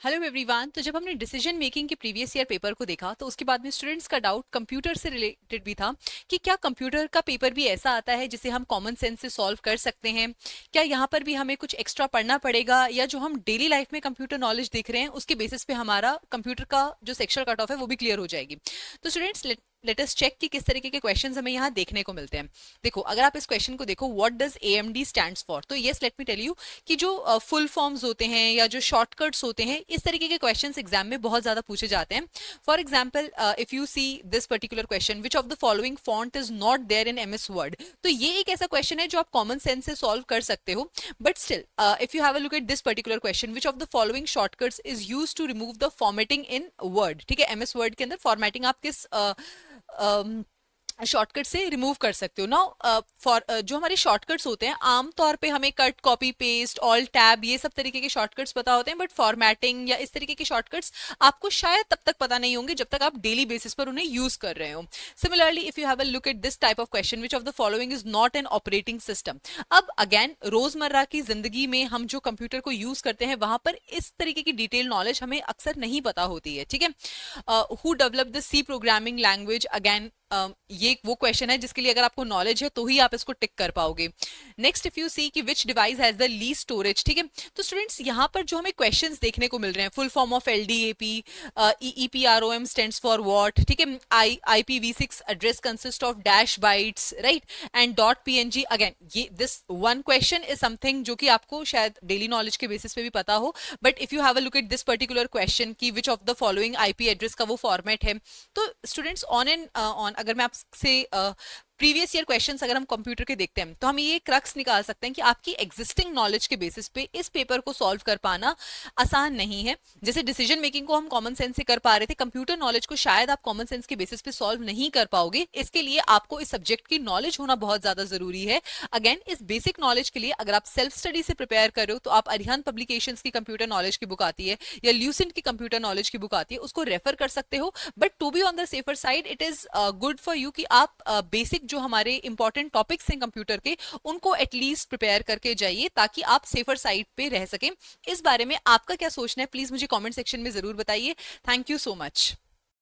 Hello everyone. तो जब हमने डिसीजन मेकिंग के प्रीवियस ईयर पेपर को देखा तो उसके बाद में स्टूडेंट्स का डाउट कंप्यूटर से रिलेटेड भी था कि क्या कंप्यूटर का पेपर भी ऐसा आता है जिसे हम कॉमन सेंस से सॉल्व कर सकते हैं। क्या यहाँ पर भी हमें कुछ एक्स्ट्रा पढ़ना पड़ेगा या जो हम डेली लाइफ में कंप्यूटर नॉलेज देख रहे हैं उसके बेसिस पे हमारा कंप्यूटर का जो सेक्शुअल कट ऑफ है वो भी क्लियर हो जाएगी। तो स्टूडेंट्स लेट अस चेक कि किस तरीके के क्वेश्चंस हमें यहाँ देखने को मिलते हैं। देखो, अगर आप इस क्वेश्चन को देखो, what does AMD stands for, तो yes let me tell you कि जो फुल फॉर्म्स होते हैं या जो शॉर्टकट्स होते हैं इस तरीके के क्वेश्चंस एग्जाम में बहुत ज्यादा पूछे जाते हैं। For example, if you see this particular question, which of the following font is not there in MS Word, तो ये एक ऐसा क्वेश्चन है जो आप कॉमन सेंस से सॉल्व कर सकते हो। But still if you have a look at this particular question, which of the following shortcuts is use to remove the formatting in Word, ठीक है, एमएस वर्ड के अंदर फॉर्मेटिंग आप किस शॉर्टकट से रिमूव कर सकते हो। नाउ फॉर जो हमारे शॉर्टकट्स होते हैं आमतौर पे हमें cut, copy, paste, alt, tab ये सब तरीके के शॉर्टकट्स पता होते हैं, बट फॉर्मेटिंग या इस तरीके के शॉर्टकट्स आपको शायद तब तक पता नहीं होंगे जब तक आप डेली बेसिस पर उन्हें यूज कर रहे हो। Similarly if you have a look at this type of question, which of the following is not an operating system. अब अगेन रोजमर्रा की जिंदगी में हम जो कंप्यूटर को यूज करते हैं वहां पर इस तरीके की डिटेल नॉलेज हमें अक्सर नहीं पता होती है, ठीक है। Who develop the C programming language, again ये वो क्वेश्चन है जिसके लिए अगर आपको नॉलेज है तो ही आप इसको टिक कर पाओगे। नेक्स्ट, इफ यू सी कि विच device has the least storage, ठीक है। तो स्टूडेंट्स यहाँ पर जो हमें क्वेश्चंस देखने को मिल रहे हैं, full form of LDAP, EEPROM stands for what, ठीक है, IPv6 address consist of dash bytes, right, and dot PNG. Again ये this one question is something जो कि आपको शायद डेली नॉलेज के बेसिस पे भी पता हो, but if you have a look at this particular question की which of the following IP address का वो फॉर्मेट है, तो स्टूडेंट्स ऑन एंड ऑन अगर मैं आपसे प्रीवियस ईयर क्वेश्चंस अगर हम कंप्यूटर के देखते हैं तो हम ये क्रक्स निकाल सकते हैं कि आपकी एग्जिस्टिंग नॉलेज के बेसिस पे इस पेपर को सॉल्व कर पाना आसान नहीं है। जैसे डिसीजन मेकिंग को हम कॉमन सेंस से कर पा रहे थे, कंप्यूटर नॉलेज को शायद आप कॉमन सेंस के बेसिस पे सॉल्व नहीं कर पाओगे। इसके लिए आपको इस सब्जेक्ट की नॉलेज होना बहुत ज्यादा जरूरी है। अगेन इस बेसिक नॉलेज के लिए अगर आप सेल्फ स्टडी से प्रिपेयर कर रहे हो तो आप अरिहंत पब्लिकेशंस की कंप्यूटर नॉलेज की बुक आती है या ल्यूसेंट की कंप्यूटर नॉलेज की बुक आती है, उसको रेफर कर सकते हो। But to be on the safer side it is good for you कि आप बेसिक जो हमारे इंपॉर्टेंट टॉपिक्स हैं कंप्यूटर के उनको एटलीस्ट प्रिपेयर करके जाइए ताकि आप सेफर साइड पे रह सकें। इस बारे में आपका क्या सोचना है प्लीज मुझे कमेंट सेक्शन में जरूर बताइए। Thank you so much.